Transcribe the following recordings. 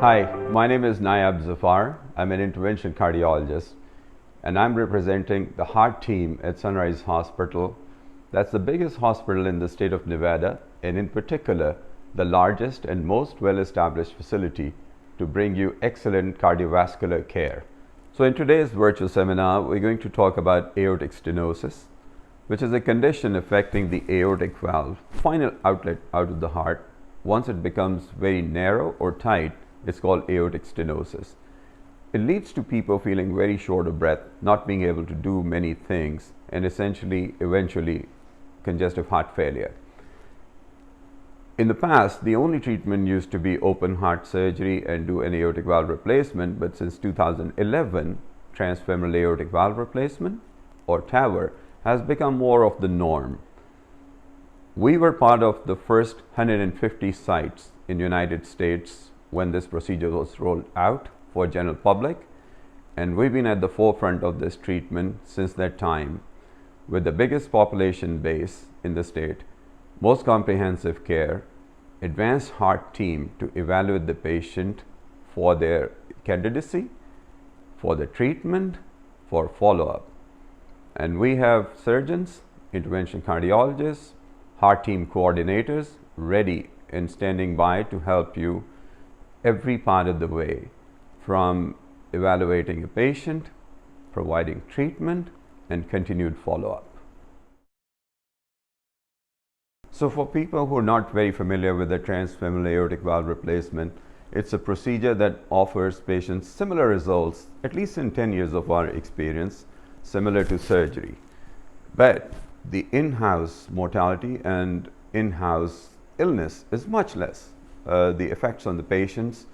Hi, my name is Nayab Zafar. I'm an interventional cardiologist, and I'm representing the heart team at Sunrise Hospital. That's the biggest hospital in the state of Nevada, and in particular, the largest and most well-established facility to bring you excellent cardiovascular care. So in today's virtual seminar, we're going to talk about aortic stenosis, which is a condition affecting the aortic valve, final outlet out of the heart. Once it becomes very narrow or tight, it's called aortic stenosis. It leads to people feeling very short of breath, not being able to do many things, and eventually congestive heart failure. In the past, the only treatment used to be open heart surgery and do an aortic valve replacement, but since 2011, transfemoral aortic valve replacement, or TAVR, has become more of the norm. We were part of the first 150 sites in the United States when this procedure was rolled out for general public, and we've been at the forefront of this treatment since that time, with the biggest population base in the state, most comprehensive care, advanced heart team to evaluate the patient for their candidacy, for the treatment, for follow-up. And we have surgeons, interventional cardiologists, heart team coordinators ready and standing by to help you every part of the way, from evaluating a patient, providing treatment, and continued follow-up. So for people who are not very familiar with the transfemoral aortic valve replacement, it's a procedure that offers patients similar results, at least in 10 years of our experience, similar to surgery. But the in-house mortality and in-house illness is much less. The effects on the patients,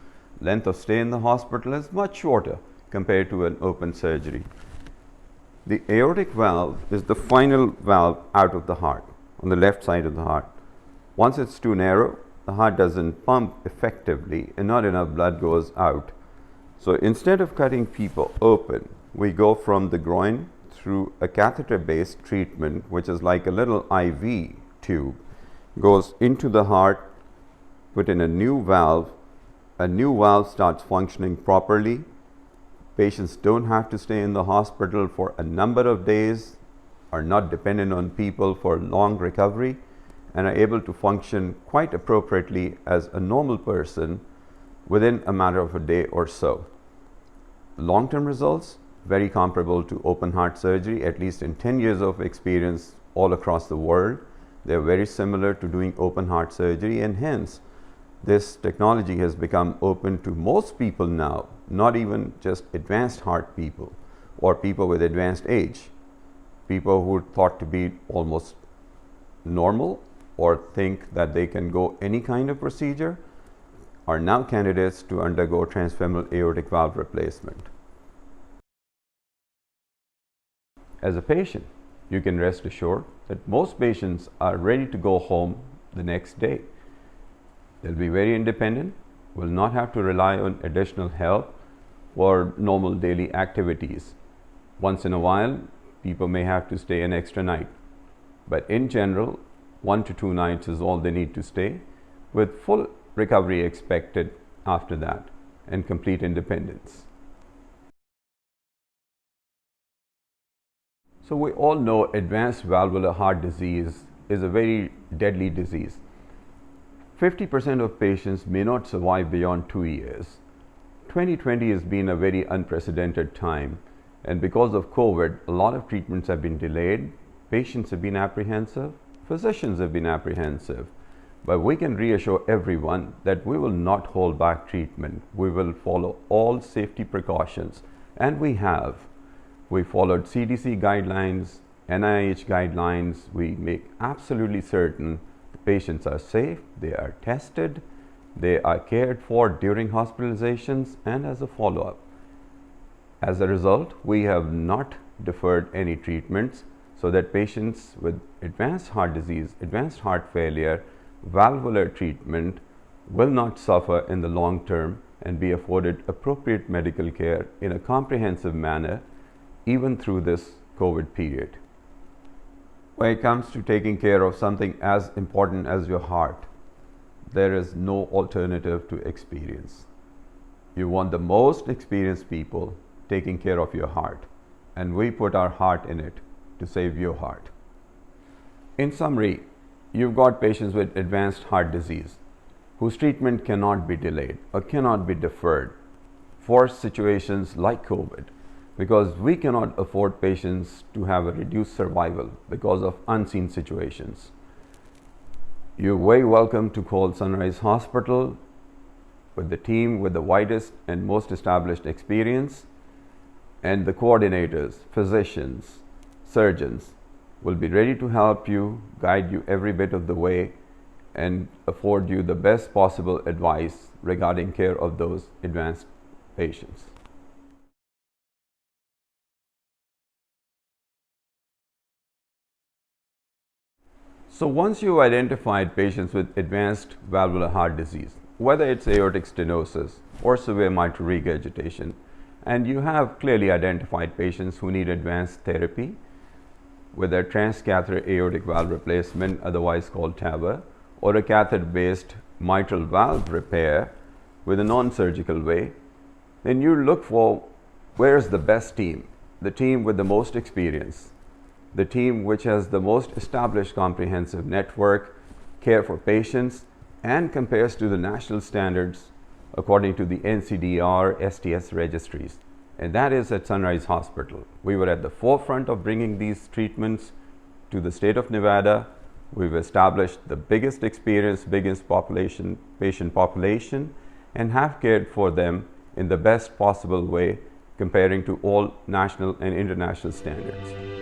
length of stay in the hospital is much shorter compared to an open surgery. The aortic valve is the final valve out of the heart, on the left side of the heart. Once it's too narrow, the heart doesn't pump effectively and not enough blood goes out. So instead of cutting people open, we go from the groin through a catheter-based treatment, which is like a little IV tube, goes into the heart, put in a new valve starts functioning properly. Patients don't have to stay in the hospital for a number of days, are not dependent on people for long recovery, and are able to function quite appropriately as a normal person within a matter of a day or so. Long-term results, very comparable to open heart surgery, at least in 10 years of experience all across the world. They're very similar to doing open heart surgery, and hence this technology has become open to most people now, not even just advanced heart people or people with advanced age. People who are thought to be almost normal or think that they can go any kind of procedure are now candidates to undergo transfemoral aortic valve replacement. As a patient, you can rest assured that most patients are ready to go home the next day. They'll be very independent, will not have to rely on additional help for normal daily activities. Once in a while, people may have to stay an extra night, but in general, 1 to 2 nights is all they need to stay, with full recovery expected after that and complete independence. So we all know advanced valvular heart disease is a very deadly disease. 50% of patients may not survive beyond 2 years. 2020 has been a very unprecedented time, and because of COVID, a lot of treatments have been delayed, patients have been apprehensive, physicians have been apprehensive, but we can reassure everyone that we will not hold back treatment. We will follow all safety precautions, and we have. We followed CDC guidelines, NIH guidelines. We make absolutely certain the patients are safe, they are tested, they are cared for during hospitalizations and as a follow-up. As a result, we have not deferred any treatments so that patients with advanced heart disease, advanced heart failure, valvular treatment will not suffer in the long term and be afforded appropriate medical care in a comprehensive manner even through this COVID period. When it comes to taking care of something as important as your heart, there is no alternative to experience. You want the most experienced people taking care of your heart, and we put our heart in it to save your heart. In summary, you've got patients with advanced heart disease whose treatment cannot be delayed or cannot be deferred for situations like COVID, because we cannot afford patients to have a reduced survival because of unseen situations. You're very welcome to call Sunrise Hospital with the team with the widest and most established experience, and the coordinators, physicians, surgeons will be ready to help you, guide you every bit of the way, and afford you the best possible advice regarding care of those advanced patients. So once you've identified patients with advanced valvular heart disease, whether it's aortic stenosis or severe mitral regurgitation, and you have clearly identified patients who need advanced therapy with a transcatheter aortic valve replacement, otherwise called TAVR, or a catheter-based mitral valve repair with a non-surgical way, then you look for where's the best team, the team with the most experience, the team which has the most established comprehensive network, care for patients, and compares to the national standards according to the NCDR STS registries. And that is at Sunrise Hospital. We were at the forefront of bringing these treatments to the state of Nevada. We've established the biggest experience, biggest patient population, and have cared for them in the best possible way comparing to all national and international standards.